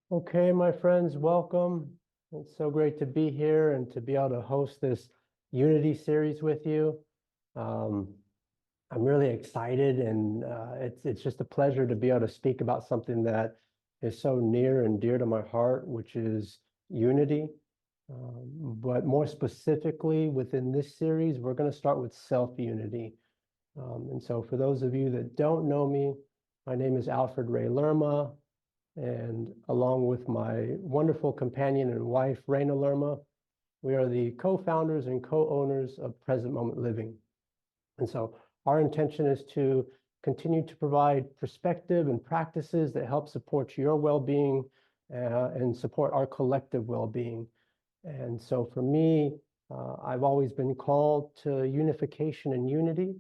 Okay, my friends, welcome. It's so great to be here and to be able to host this Unity series with you. Um, I'm really excited, and it's just a pleasure to be able to speak about something that is so near and dear to my heart, which is unity. But more specifically, within this series, we're going to start with self-unity. And so for those of you that don't know me, my name is Alfred Reyna Lerma. And along with my wonderful companion and wife, Reyna Lerma, we are the co-founders and co-owners of Present Moment Living. And so our intention is to continue to provide perspective and practices that help support your well-being and support our collective well-being. And so for me, I've always been called to unification and unity.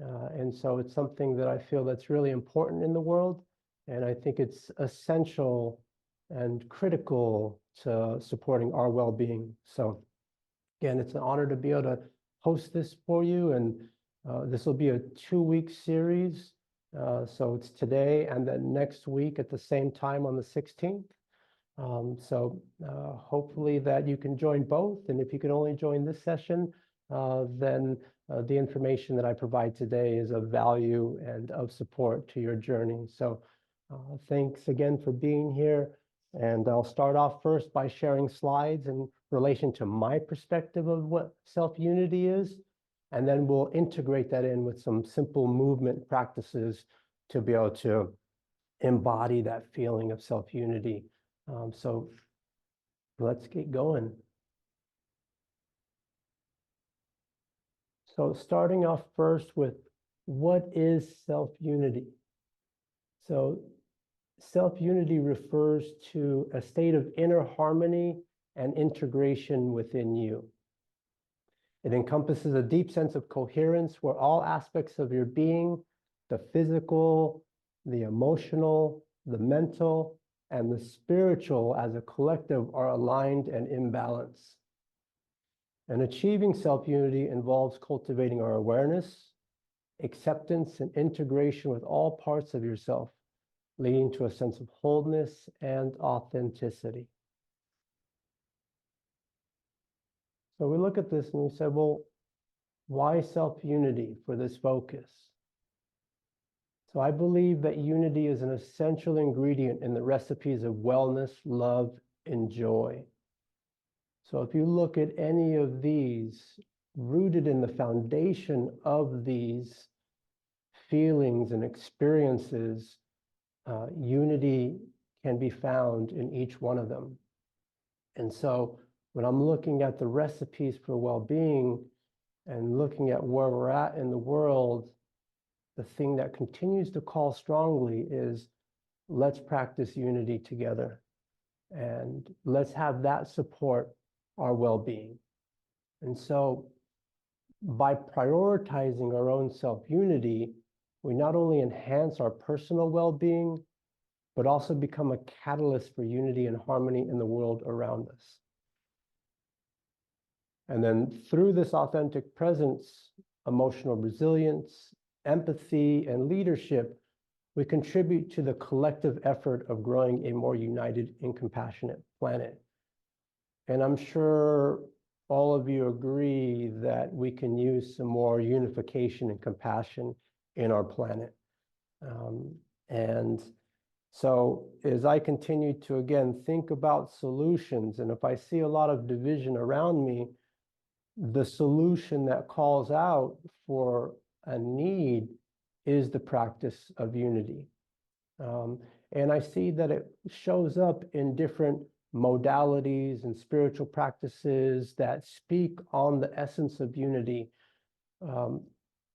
And so it's something that I feel that's really important in the world. And I think it's essential and critical to supporting our well-being. So again, it's an honor to be able to host this for you. And this will be a 2-week series. So it's today and then next week at the same time on the 16th. So hopefully that you can join both. And if you can only join this session, then the information that I provide today is of value and of support to your journey. So thanks again for being here. And I'll start off first by sharing slides in relation to my perspective of what self-unity is. And then we'll integrate that in with some simple movement practices to be able to embody that feeling of self-unity. So let's get going. So starting off first with what is self-unity? So self-unity refers to a state of inner harmony and integration within you. It encompasses a deep sense of coherence where all aspects of your being, the physical, the emotional, the mental, and the spiritual as a collective are aligned and in balance. And achieving self-unity involves cultivating our awareness, acceptance, and integration with all parts of yourself, leading to a sense of wholeness and authenticity. So we look at this and we say, well, why self-unity for this focus? So I believe that unity is an essential ingredient in the recipes of wellness, love, and joy. So if you look at any of these, rooted in the foundation of these feelings and experiences, unity can be found in each one of them. And so when I'm looking at the recipes for well-being and looking at where we're at in the world, the thing that continues to call strongly is let's practice unity together and let's have that support our well-being. And so by prioritizing our own self-unity, we not only enhance our personal well-being, but also become a catalyst for unity and harmony in the world around us. And then through this authentic presence, emotional resilience, empathy, and leadership, we contribute to the collective effort of growing a more united and compassionate planet. And I'm sure all of you agree that we can use some more unification and compassion in our planet. And so as I continue to, again, think about solutions, and if I see a lot of division around me, the solution that calls out for a need is the practice of unity. And I see that it shows up in different modalities and spiritual practices that speak on the essence of unity.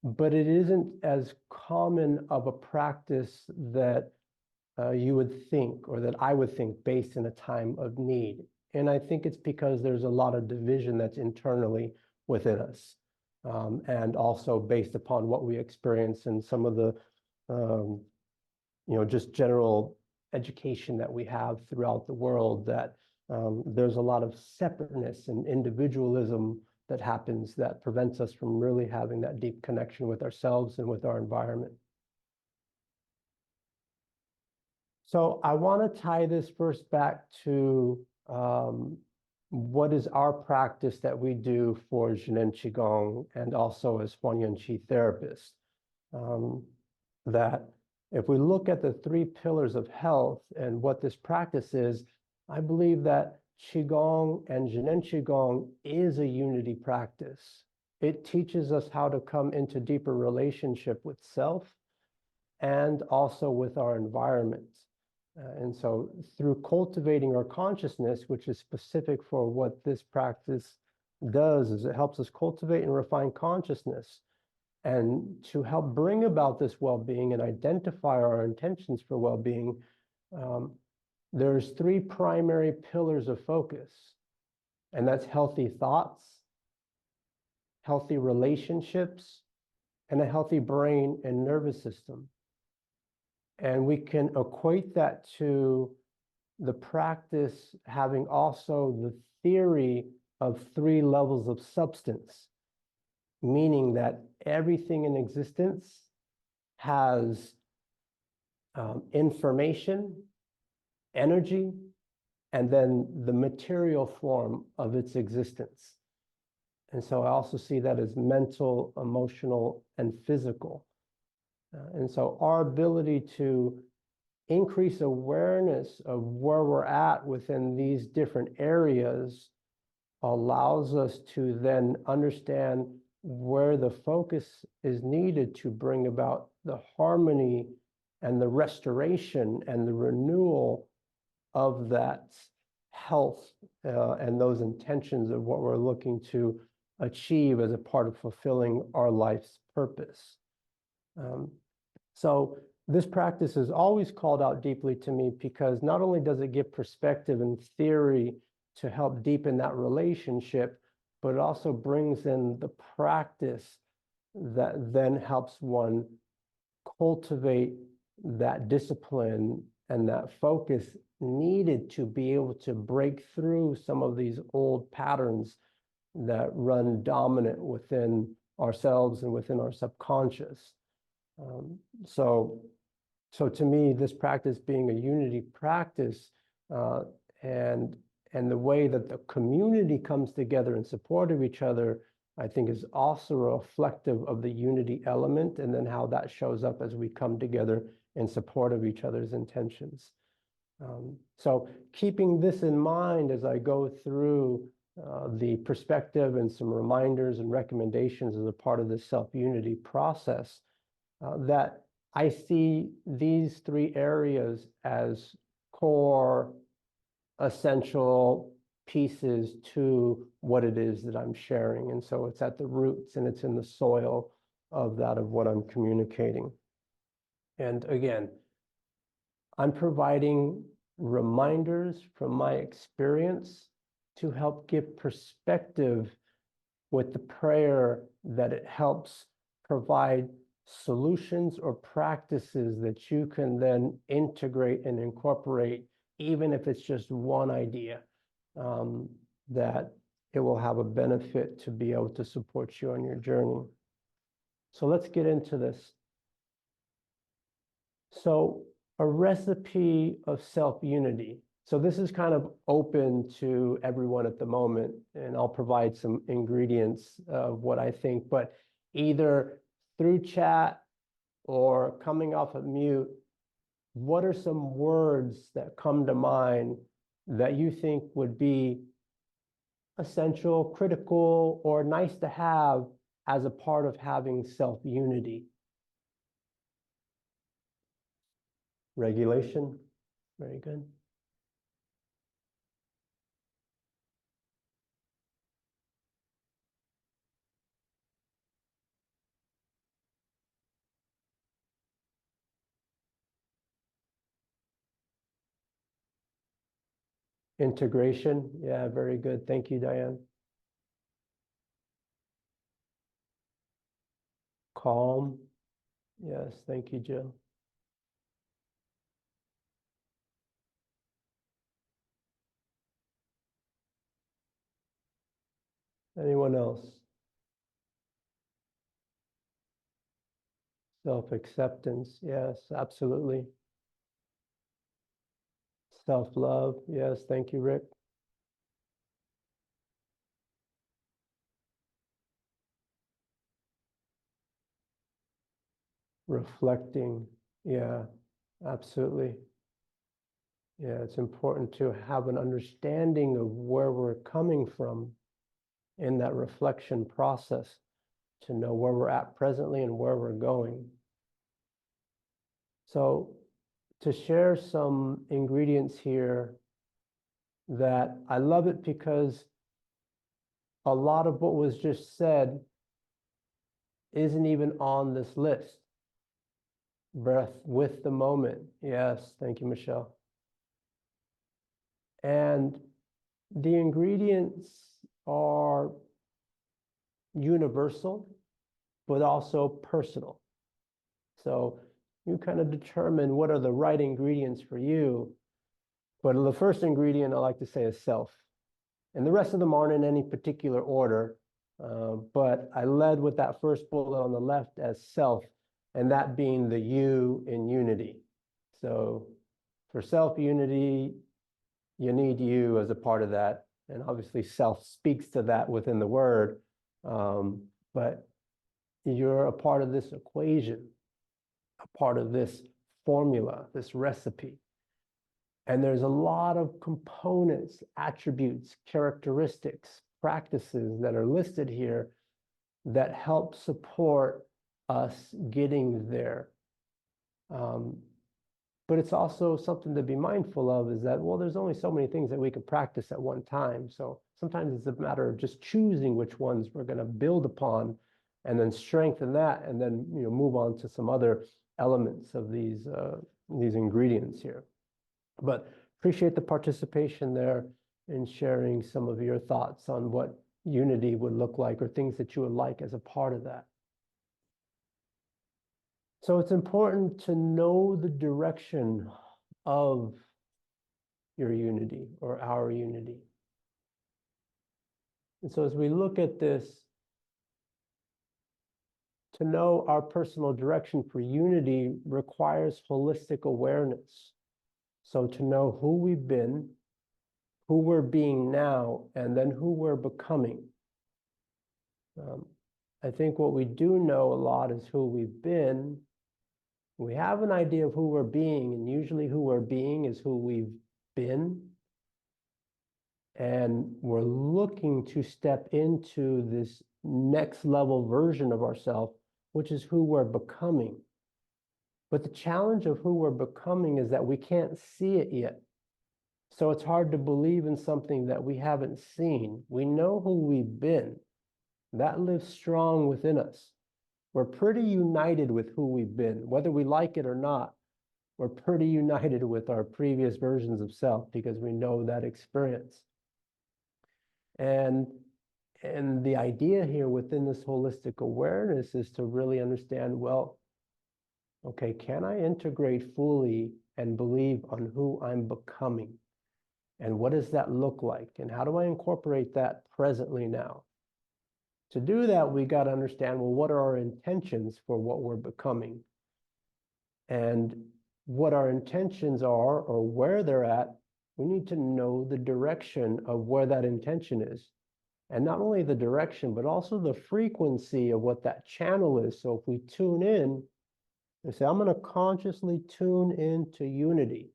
But it isn't as common of a practice that you would think, or that I would think, based in a time of need. And I think it's because there's a lot of division that's internally within us, and also based upon what we experience in some of the, just general education that we have throughout the world, that there's a lot of separateness and individualism that happens that prevents us from really having that deep connection with ourselves and with our environment. So I want to tie this first back to what is our practice that we do for Zhineng Qigong and also as Hunyuan Qi therapists. That if we look at the three pillars of health and what this practice is, I believe that Qigong and Zhineng Qigong is a unity practice. It teaches us how to come into deeper relationship with self and also with our environment. And so through cultivating our consciousness, which is specific for what this practice does, is it helps us cultivate and refine consciousness. And to help bring about this well-being and identify our intentions for well-being, there's three primary pillars of focus, and that's healthy thoughts, healthy relationships, and a healthy brain and nervous system. And we can equate that to the practice having also the theory of three levels of substance, meaning that everything in existence has information, energy, and then the material form of its existence. And so I also see that as mental, emotional, and physical. And so our ability to increase awareness of where we're at within these different areas allows us to then understand where the focus is needed to bring about the harmony and the restoration and the renewal of that health and those intentions of what we're looking to achieve as a part of fulfilling our life's purpose. So this practice is always called out deeply to me because not only does it give perspective and theory to help deepen that relationship, but it also brings in the practice that then helps one cultivate that discipline and that focus needed to be able to break through some of these old patterns that run dominant within ourselves and within our subconscious. So to me, this practice being a unity practice and the way that the community comes together in support of each other, I think is also reflective of the unity element and then how that shows up as we come together in support of each other's intentions. So keeping this in mind as I go through the perspective and some reminders and recommendations as a part of this self-unity process, that I see these three areas as core, essential pieces to what it is that I'm sharing. And so it's at the roots and it's in the soil of that of what I'm communicating. And again, I'm providing reminders from my experience to help give perspective with the prayer that it helps provide solutions or practices that you can then integrate and incorporate, even if it's just one idea, that it will have a benefit to be able to support you on your journey. So let's get into this. So a recipe of self-unity. So this is kind of open to everyone at the moment, and I'll provide some ingredients of what I think, but either through chat or coming off of mute, what are some words that come to mind that you think would be essential, critical, or nice to have as a part of having self-unity? Regulation, very good. Integration, yeah, very good. Thank you, Diane. Calm, yes, thank you, Jill. Anyone else? Self-acceptance, yes, absolutely. Self-love. Yes, thank you, Rick. Reflecting. Yeah, absolutely. Yeah, it's important to have an understanding of where we're coming from in that reflection process to know where we're at presently and where we're going. So to share some ingredients here that I love it because a lot of what was just said isn't even on this list. Breath with the moment. Yes, thank you, Michelle. And the ingredients are universal, but also personal. So you kind of determine what are the right ingredients for you. But the first ingredient I like to say is self. And the rest of them aren't in any particular order. But I led with that first bullet on the left as self, and that being the you in unity. So for self-unity, you need you as a part of that. And obviously self speaks to that within the word. But you're a part of this equation, a part of this formula, this recipe. And there's a lot of components, attributes, characteristics, practices that are listed here that help support us getting there. But it's also something to be mindful of is that, well, there's only so many things that we can practice at one time. So sometimes it's a matter of just choosing which ones we're going to build upon and then strengthen that and then move on to some other elements of these ingredients here. But appreciate the participation there in sharing some of your thoughts on what unity would look like or things that you would like as a part of that. So it's important to know the direction of your unity or our unity. And so as we look at this, to know our personal direction for unity requires holistic awareness. So to know who we've been, who we're being now, and then who we're becoming. I think what we do know a lot is who we've been. We have an idea of who we're being, and usually who we're being is who we've been. And we're looking to step into this next level version of ourselves, which is who we're becoming. But the challenge of who we're becoming is that we can't see it yet. So it's hard to believe in something that we haven't seen. We know who we've been. That lives strong within us. We're pretty united with who we've been. Whether we like it or not, we're pretty united with our previous versions of self because we know that experience. And the idea here within this holistic awareness is to really understand, well, okay, can I integrate fully and believe on who I'm becoming? And what does that look like? And how do I incorporate that presently now? To do that, we got to understand, well, what are our intentions for what we're becoming? And what our intentions are or where they're at, we need to know the direction of where that intention is. And not only the direction, but also the frequency of what that channel is. So if we tune in and say, I'm going to consciously tune into unity.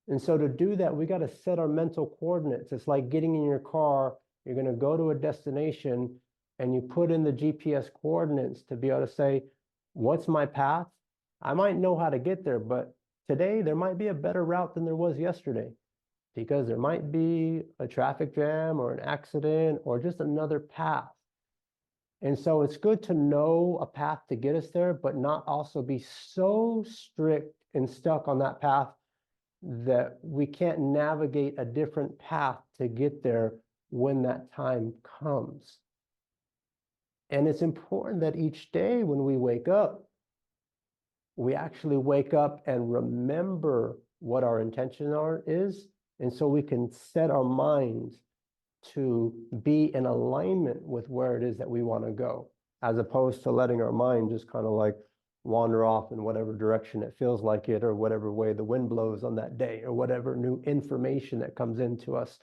And so to do that, we got to set our mental coordinates. It's like getting in your car. You're going to go to a destination and you put in the GPS coordinates to be able to say, what's my path? I might know how to get there, but today there might be a better route than there was yesterday because there might be a traffic jam or an accident or just another path. And so it's good to know a path to get us there, but not also be so strict and stuck on that path that we can't navigate a different path to get there when that time comes. And it's important that each day when we wake up, we actually wake up and remember what our intention is. And so we can set our minds to be in alignment with where it is that we want to go, as opposed to letting our mind just kind of like wander off in whatever direction it feels like it, or whatever way the wind blows on that day, or whatever new information that comes into us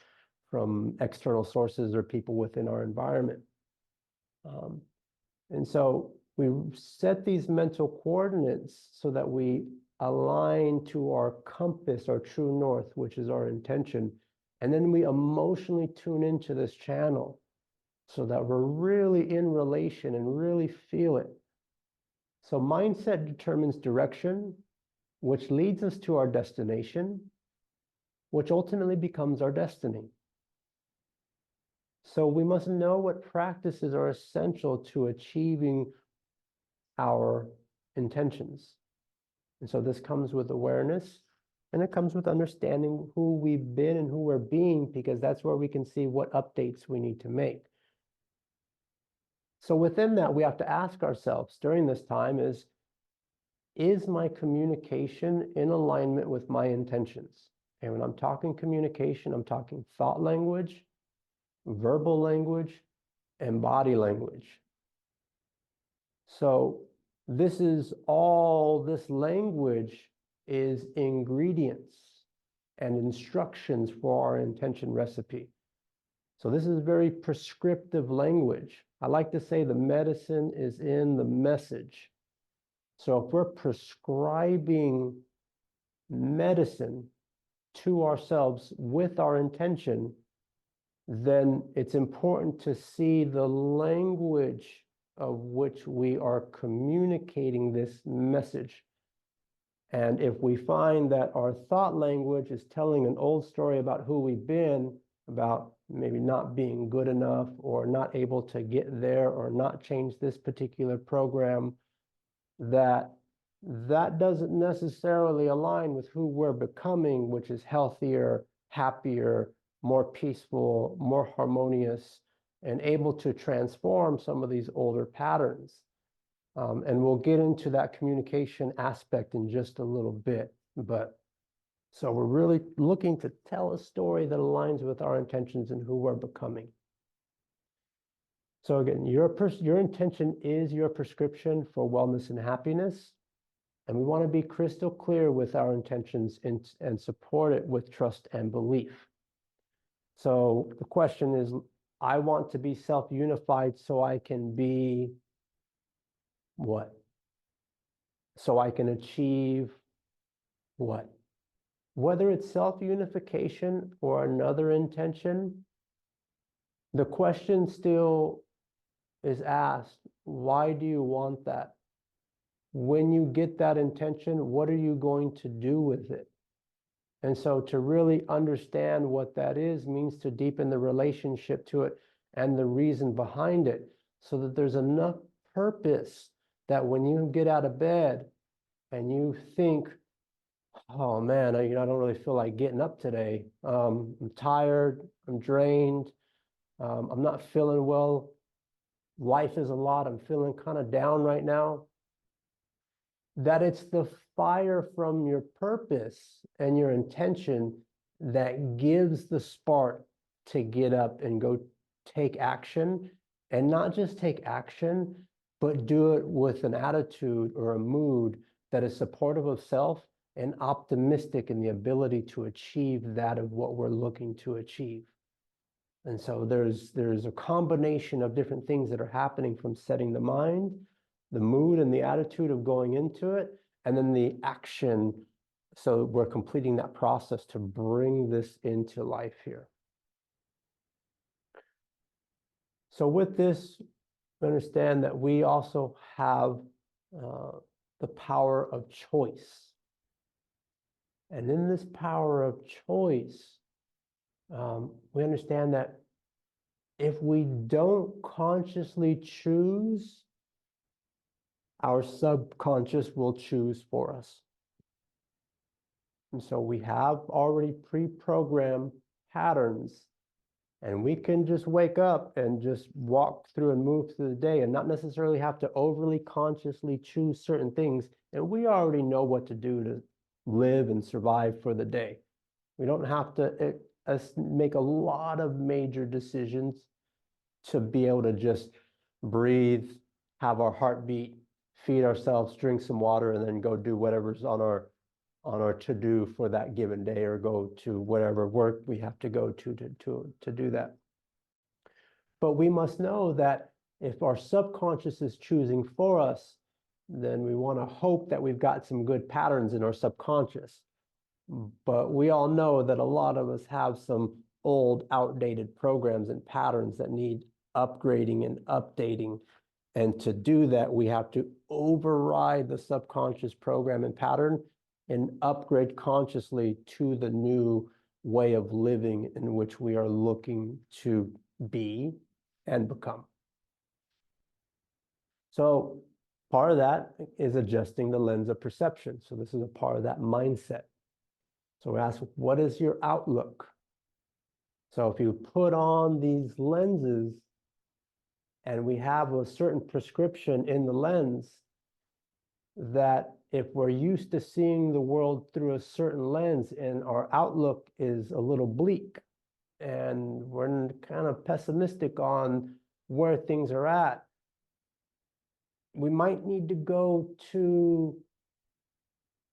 from external sources or people within our environment. And so we set these mental coordinates so that we align to our compass, our true north, which is our intention. And then we emotionally tune into this channel so that we're really in relation and really feel it. So mindset determines direction, which leads us to our destination, which ultimately becomes our destiny. So we must know what practices are essential to achieving our intentions. And so this comes with awareness, and it comes with understanding who we've been and who we're being, because that's where we can see what updates we need to make. So within that, we have to ask ourselves during this time is my communication in alignment with my intentions? And when I'm talking communication, I'm talking thought language, verbal language, and body language. So this language is ingredients and instructions for our intention recipe. So this is very prescriptive language. I like to say the medicine is in the message. So if we're prescribing medicine to ourselves with our intention, then it's important to see the language of which we are communicating this message. And if we find that our thought language is telling an old story about who we've been, about maybe not being good enough, or not able to get there, or not change this particular program, that doesn't necessarily align with who we're becoming, which is healthier, happier, more peaceful, more harmonious, and able to transform some of these older patterns. And we'll get into that communication aspect in just a little bit. But so we're really looking to tell a story that aligns with our intentions and who we're becoming. So again, your intention is your prescription for wellness and happiness. And we want to be crystal clear with our intentions and support it with trust and belief. So the question is, I want to be self-unified so I can be what? So I can achieve what? Whether it's self-unification or another intention, the question still is asked, why do you want that? When you get that intention, what are you going to do with it? And so to really understand what that is means to deepen the relationship to it and the reason behind it, so that there's enough purpose that when you get out of bed and you think, oh man, I don't really feel like getting up today. I'm tired, I'm drained, I'm not feeling well. Life is a lot, I'm feeling kind of down right now. That it's the fire from your purpose and your intention that gives the spark to get up and go take action, and not just take action, but do it with an attitude or a mood that is supportive of self and optimistic in the ability to achieve that of what we're looking to achieve. And so there's a combination of different things that are happening, from setting the mind, the mood and the attitude of going into it, and then the action. So we're completing that process to bring this into life here. So with this, understand that we also have the power of choice. And in this power of choice, we understand that if we don't consciously choose, our subconscious will choose for us. And so we have already pre-programmed patterns, and we can just wake up and just walk through and move through the day and not necessarily have to overly consciously choose certain things. And we already know what to do to live and survive for the day. We don't have to make a lot of major decisions to be able to just breathe, have our heartbeat, feed ourselves, drink some water, and then go do whatever's on our to-do for that given day, or go to whatever work we have to go to do that. But we must know that if our subconscious is choosing for us, then we want to hope that we've got some good patterns in our subconscious. But we all know that a lot of us have some old, outdated programs and patterns that need upgrading and updating. And to do that, we have to override the subconscious program and pattern and upgrade consciously to the new way of living in which we are looking to be and become. So part of that is adjusting the lens of perception. So this is a part of that mindset. So we ask, what is your outlook? So if you put on these lenses and we have a certain prescription in the lens, that if we're used to seeing the world through a certain lens and our outlook is a little bleak and we're kind of pessimistic on where things are at, we might need to go to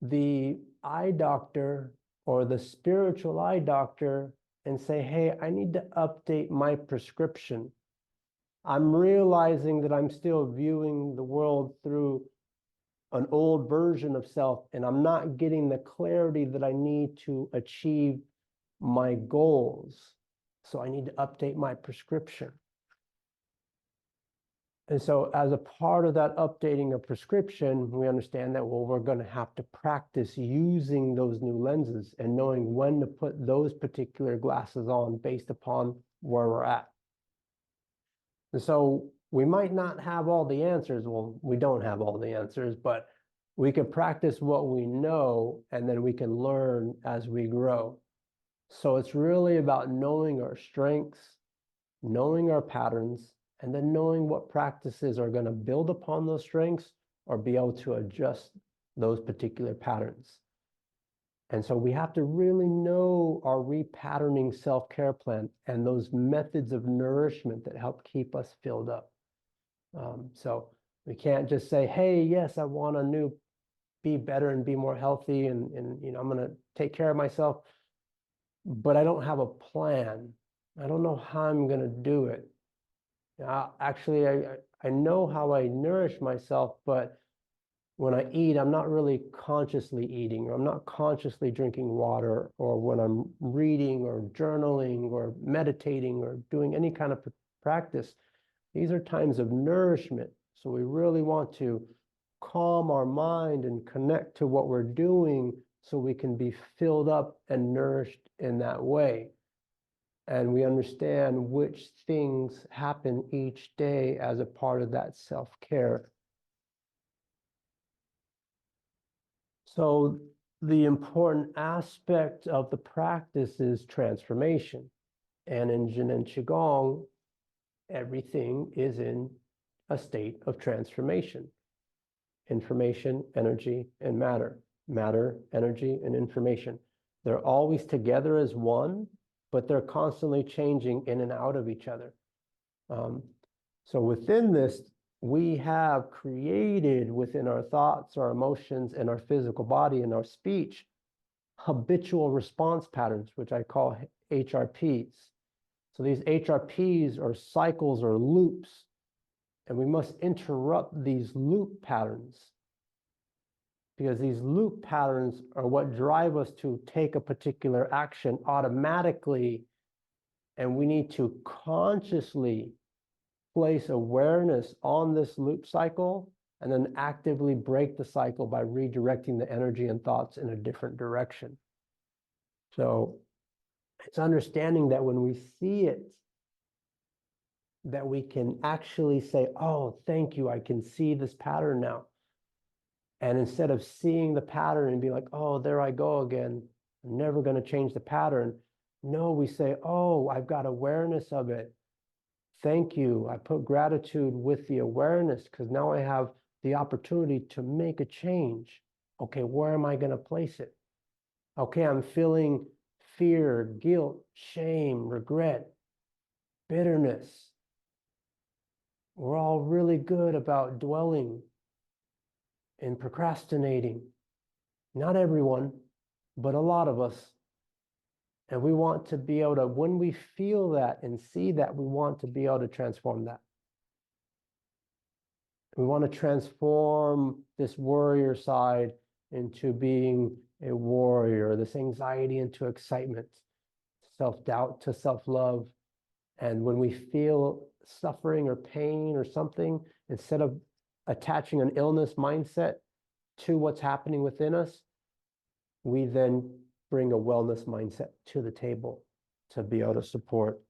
the eye doctor or the spiritual eye doctor and say, hey, I need to update my prescription. I'm realizing that I'm still viewing the world through an old version of self, and I'm not getting the clarity that I need to achieve my goals. So I need to update my prescription. And so as a part of that updating of prescription, we understand that, well, we're going to have to practice using those new lenses and knowing when to put those particular glasses on based upon where we're at. And so we might not have all the answers. Well, we don't have all the answers, but we can practice what we know, and then we can learn as we grow. So it's really about knowing our strengths, knowing our patterns, and then knowing what practices are going to build upon those strengths or be able to adjust those particular patterns. And so we have to really know our repatterning self-care plan and those methods of nourishment that help keep us filled up. So we can't just say, hey, yes, I want to be better and be more healthy, and I'm going to take care of myself, but I don't have a plan. I don't know how I'm going to do it. Actually, I know how I nourish myself, but when I eat, I'm not really consciously eating, or I'm not consciously drinking water, or when I'm reading or journaling or meditating or doing any kind of practice. These are times of nourishment. So we really want to calm our mind and connect to what we're doing so we can be filled up and nourished in that way. And we understand which things happen each day as a part of that self-care. So the important aspect of the practice is transformation. And in Zhineng Qigong, everything is in a state of transformation. Information, energy, and matter. Matter, energy, and information. They're always together as one, but they're constantly changing in and out of each other. So within this, we have created within our thoughts, our emotions, and our physical body and our speech, habitual response patterns, which I call HRPs. So these HRPs are cycles or loops, and we must interrupt these loop patterns, because these loop patterns are what drive us to take a particular action automatically, and we need to consciously place awareness on this loop cycle and then actively break the cycle by redirecting the energy and thoughts in a different direction. So it's understanding that when we see it, that we can actually say, oh, thank you, I can see this pattern now. And instead of seeing the pattern and be like, oh, there I go again, I'm never going to change the pattern. No, we say, oh, I've got awareness of it. Thank you. I put gratitude with the awareness because now I have the opportunity to make a change. Okay, where am I going to place it? Okay, I'm feeling fear, guilt, shame, regret, bitterness. We're all really good about dwelling in procrastinating. Not everyone, but a lot of us. And we want to be able to, when we feel that and see that, we want to be able to transform that. We want to transform this warrior side into being a warrior, this anxiety into excitement, self-doubt to self-love. And when we feel suffering or pain or something, instead of attaching an illness mindset to what's happening within us, we then bring a wellness mindset to the table to be able to support.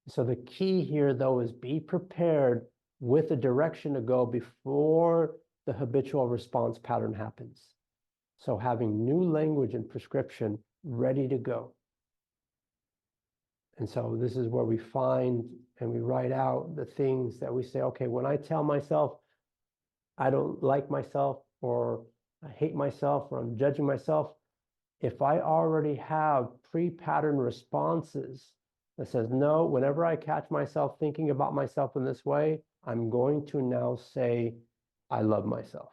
So the key here, though, is be prepared with a direction to go before the habitual response pattern happens. So having new language and prescription ready to go. And so this is where we find and we write out the things that we say, okay, when I tell myself I don't like myself, or I hate myself, or I'm judging myself, if I already have pre-patterned responses that says, no, whenever I catch myself thinking about myself in this way, I'm going to now say, I love myself.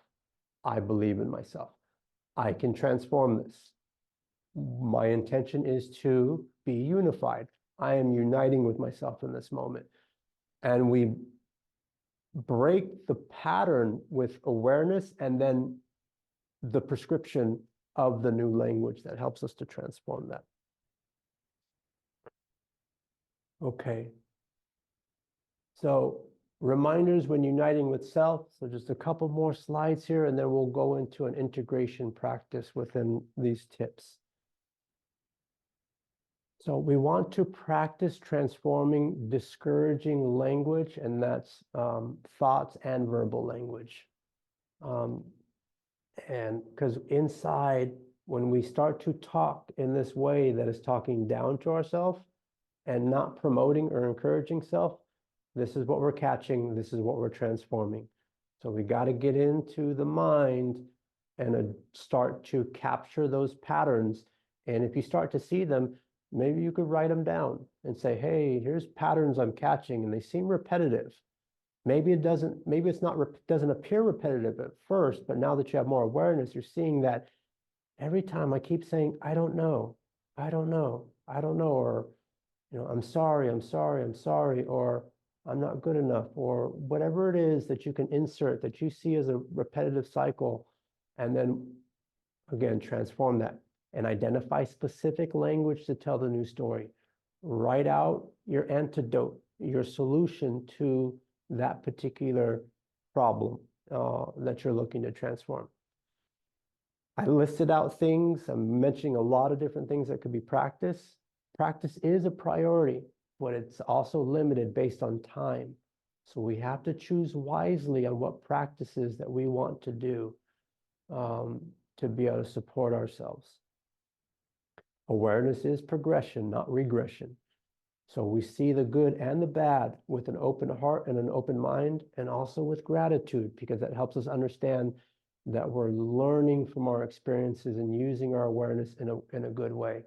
I believe in myself. I can transform this. My intention is to be unified. I am uniting with myself in this moment. And we break the pattern with awareness and then the prescription of the new language that helps us to transform that. Okay. So reminders when uniting with self. So just a couple more slides here, and then we'll go into an integration practice within these tips. So we want to practice transforming discouraging language, and that's thoughts and verbal language. And because inside, when we start to talk in this way that is talking down to ourselves and not promoting or encouraging self, this is what we're catching, this is what we're transforming. So we got to get into the mind and start to capture those patterns. And if you start to see them, maybe you could write them down and say, hey, here's patterns I'm catching, and they seem repetitive. Maybe it doesn't, maybe it's not, doesn't appear repetitive at first, but now that you have more awareness, you're seeing that every time I keep saying, I don't know, I don't know, I don't know, or, you know, I'm sorry, I'm sorry, I'm sorry, or I'm not good enough, or whatever it is that you can insert that you see as a repetitive cycle, and then again, transform that and identify specific language to tell the new story. Write out your antidote, your solution to that particular problem that you're looking to transform. I listed out things. I'm mentioning a lot of different things that could be practiced. Practice is a priority, but it's also limited based on time. So we have to choose wisely on what practices that we want to do to be able to support ourselves. Awareness is progression, not regression. So we see the good and the bad with an open heart and an open mind, and also with gratitude, because that helps us understand that we're learning from our experiences and using our awareness in a good way.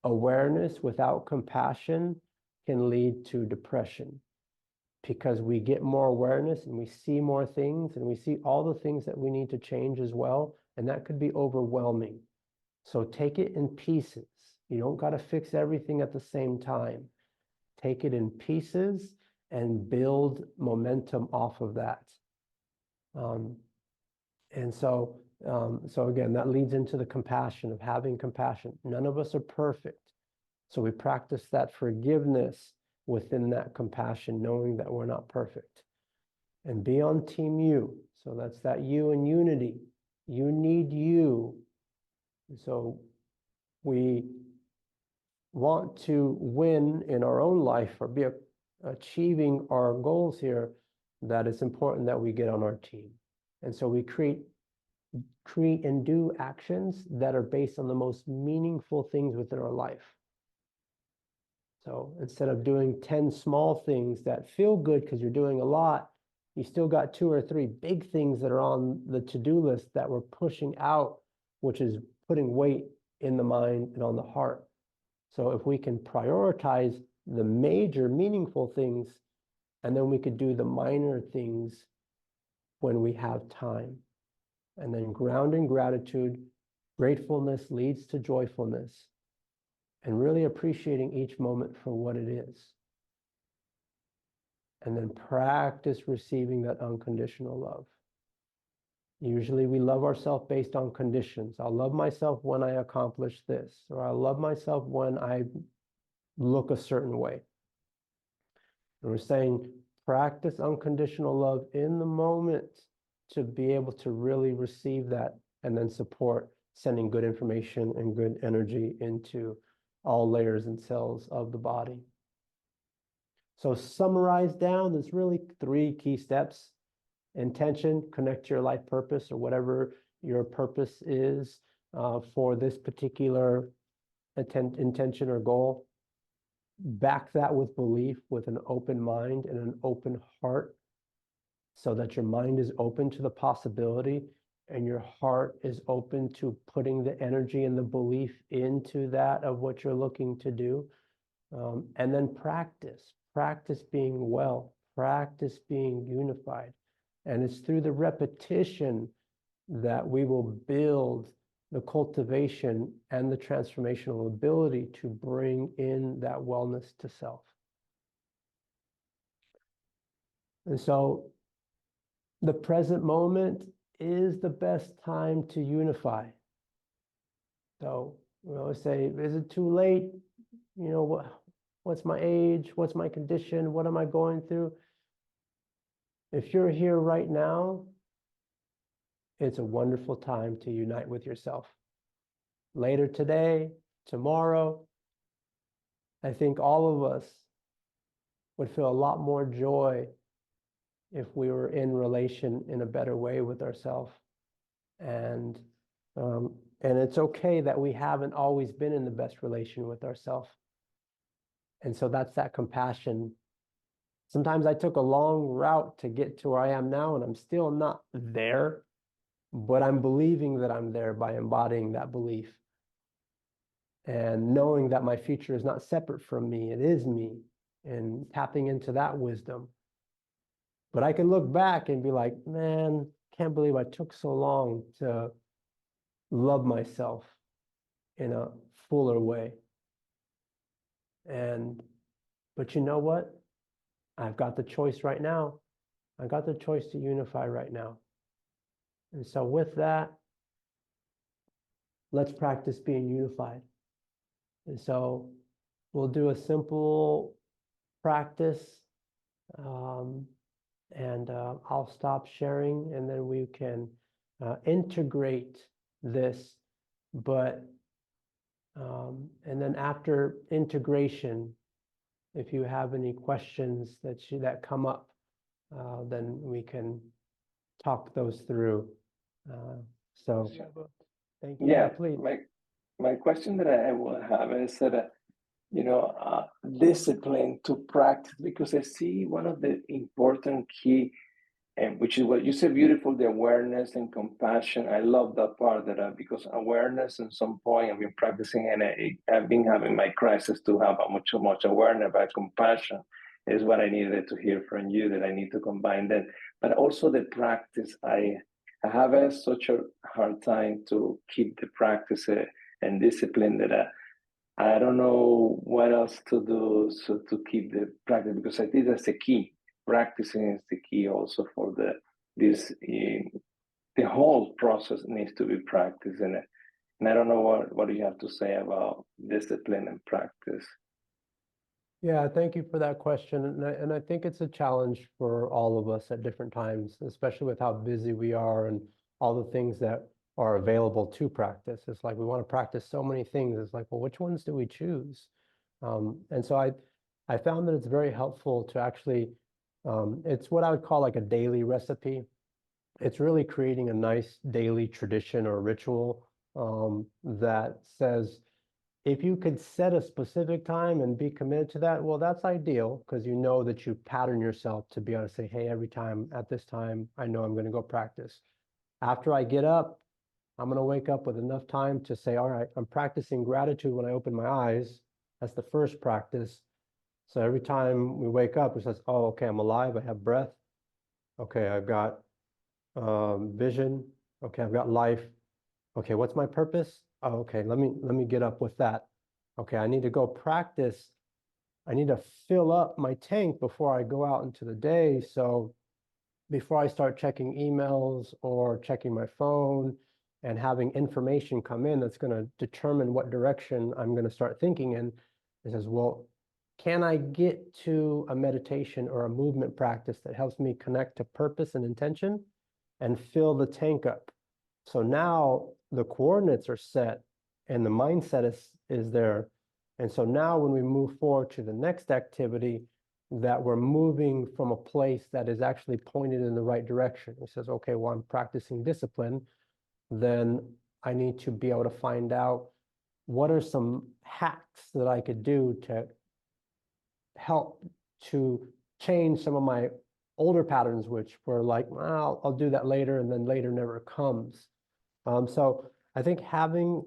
Awareness without compassion can lead to depression, because we get more awareness and we see more things and we see all the things that we need to change as well, and that could be overwhelming. So take it in pieces. You don't got to fix everything at the same time. Take it in pieces and build momentum off of that. And so again, that leads into the compassion, of having compassion. None of us are perfect. So we practice that forgiveness within that compassion, knowing that we're not perfect. And be on team you. So that's that you and unity. You need you. So we want to win in our own life or be achieving our goals here, that it's important that we get on our team. And so we create and do actions that are based on the most meaningful things within our life. So instead of doing 10 small things that feel good because you're doing a lot, you still got 2 or 3 big things that are on the to-do list that we're pushing out, which is putting weight in the mind and on the heart. So if we can prioritize the major meaningful things, and then we could do the minor things when we have time. And then ground in gratitude, gratefulness leads to joyfulness, and really appreciating each moment for what it is. And then practice receiving that unconditional love. Usually we love ourselves based on conditions. I'll love myself when I accomplish this, or I'll love myself when I look a certain way. And we're saying practice unconditional love in the moment to be able to really receive that and then support sending good information and good energy into all layers and cells of the body. So summarized down, there's really 3 key steps. Intention, connect to your life purpose or whatever your purpose is for this particular intention or goal. Back that with belief, with an open mind and an open heart, so that your mind is open to the possibility and your heart is open to putting the energy and the belief into that of what you're looking to do. And then practice being well, practice being unified. And it's through the repetition that we will build the cultivation and the transformational ability to bring in that wellness to self. And so the present moment is the best time to unify. So we always say, is it too late? You know, what's my age? What's my condition? What am I going through? If you're here right now, it's a wonderful time to unite with yourself. Later today, tomorrow, I think all of us would feel a lot more joy if we were in relation in a better way with ourselves. And it's okay that we haven't always been in the best relation with ourselves. And so that's that compassion. Sometimes I took a long route to get to where I am now, and I'm still not there, but I'm believing that I'm there by embodying that belief. And knowing that my future is not separate from me, it is me, and tapping into that wisdom. But I can look back and be like, man, can't believe I took so long to love myself in a fuller way. But you know what? I've got the choice right now. I've got the choice to unify right now. And so with that, let's practice being unified. And so we'll do a simple practice, and I'll stop sharing, and then we can integrate this. But and then after integration, if you have any questions that come up, then we can talk those through. So thank you. Yeah, please. My question that I will have is that, discipline to practice, because I see one of the important key, which is what you said, beautiful, the awareness and compassion. I love that part because awareness at some point I've been practicing, and I've been having my crisis to have much awareness, but compassion is what I needed to hear from you, that I need to combine that. But also the practice, I have such a hard time to keep the practice and discipline that I don't know what else to do so to keep the practice, because I think that's the key. Practicing is the key also for the whole process needs to be practiced, and I don't know what you have to say about discipline and practice. Yeah, thank you for that question. And I think it's a challenge for all of us at different times, especially with how busy we are and all the things that are available to practice. It's like we want to practice so many things. It's like, well, which ones do we choose? And so I found that it's very helpful to actually, it's what I would call like a daily recipe. It's really creating a nice daily tradition or ritual that says, if you could set a specific time and be committed to that, well, that's ideal, because you know that you pattern yourself to be able to say, hey, every time at this time, I know I'm going to go practice. After I get up, I'm going to wake up with enough time to say, all right, I'm practicing gratitude when I open my eyes. That's the first practice. So every time we wake up, it says, oh, okay, I'm alive. I have breath. Okay, I've got vision. Okay, I've got life. Okay, what's my purpose? Oh, okay, let me get up with that. Okay, I need to go practice. I need to fill up my tank before I go out into the day. So before I start checking emails or checking my phone and having information come in that's going to determine what direction I'm going to start thinking in, it says, well, can I get to a meditation or a movement practice that helps me connect to purpose and intention and fill the tank up? So now the coordinates are set and the mindset is there. And so now when we move forward to the next activity, that we're moving from a place that is actually pointed in the right direction. It says, okay, well, I'm practicing discipline, then I need to be able to find out what are some hacks that I could do to help to change some of my older patterns, which were like, well, I'll do that later, and then later never comes. So I think having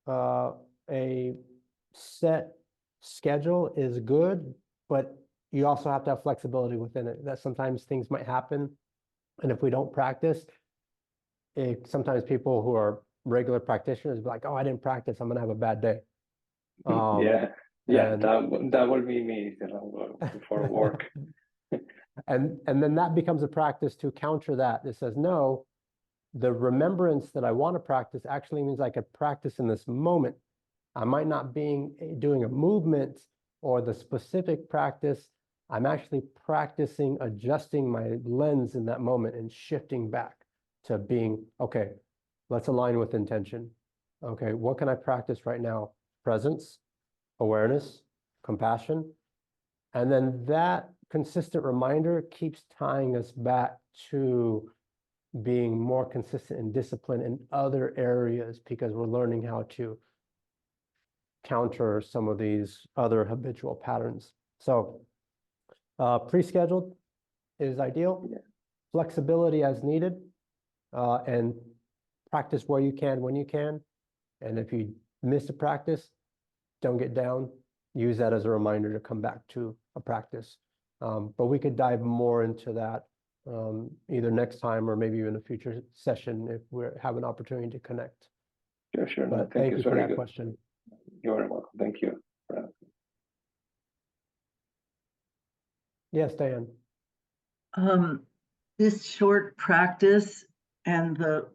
a set schedule is good, but you also have to have flexibility within it. That sometimes things might happen, and if we don't practice, sometimes people who are regular practitioners be like, "Oh, I didn't practice. I'm gonna have a bad day." Yeah, yeah, And that will be me, you know, before work. and then that becomes a practice to counter that. It says, no, the remembrance that I want to practice actually means I could practice in this moment. I might not be doing a movement or the specific practice. I'm actually practicing adjusting my lens in that moment and shifting back to being, okay, let's align with intention. Okay, what can I practice right now? Presence, awareness, compassion. And then that consistent reminder keeps tying us back to being more consistent and disciplined in other areas because we're learning how to counter some of these other habitual patterns. So pre-scheduled is ideal. Yeah. Flexibility as needed, and practice where you can, when you can. And if you miss a practice, don't get down. Use that as a reminder to come back to a practice. But we could dive more into that either next time or maybe even a future session if we have an opportunity to connect. Sure. No, But thank you. you It's for very that good. question. You're very welcome. Thank you. Yes, Diane. This short practice and the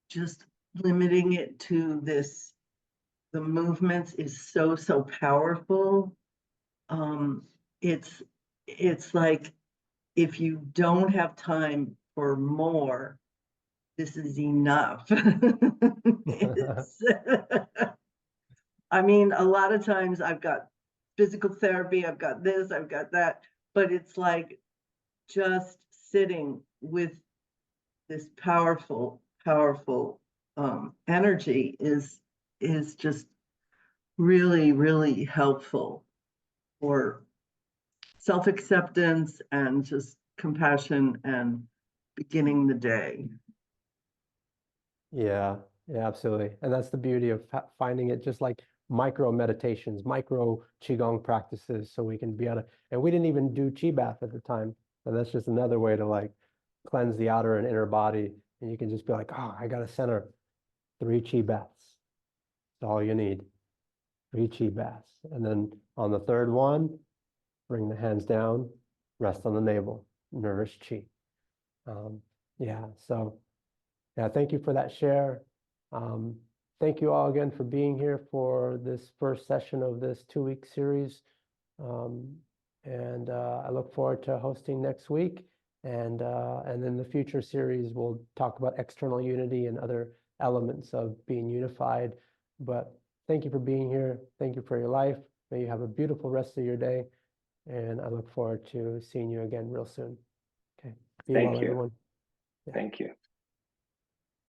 just limiting it to the movements is so powerful. It's like if you don't have time for more, this is enough. I mean, a lot of times I've got physical therapy, I've got this, I've got that, but it's like just sitting with this powerful energy is just really helpful for self-acceptance and just compassion and beginning the day. Yeah, absolutely. And that's the beauty of finding it, just like micro meditations, micro Qigong practices, so we can be able to, and we didn't even do Qi bath at the time. And that's just another way to like cleanse the outer and inner body. And you can just be like, oh, I got to center 3 Qi baths. That's all you need. 3 Qi baths. And then on the third one, bring the hands down, rest on the navel, nourish Qi. Yeah, so yeah, thank you for that share. Thank you all again for being here for this first session of this 2-week series. And I look forward to hosting next week. And then the future series, we'll talk about external unity and other elements of being unified. But thank you for being here. Thank you for your life. May you have a beautiful rest of your day. And I look forward to seeing you again real soon. Okay. Be well, Thank you. everyone. Yeah. Thank you.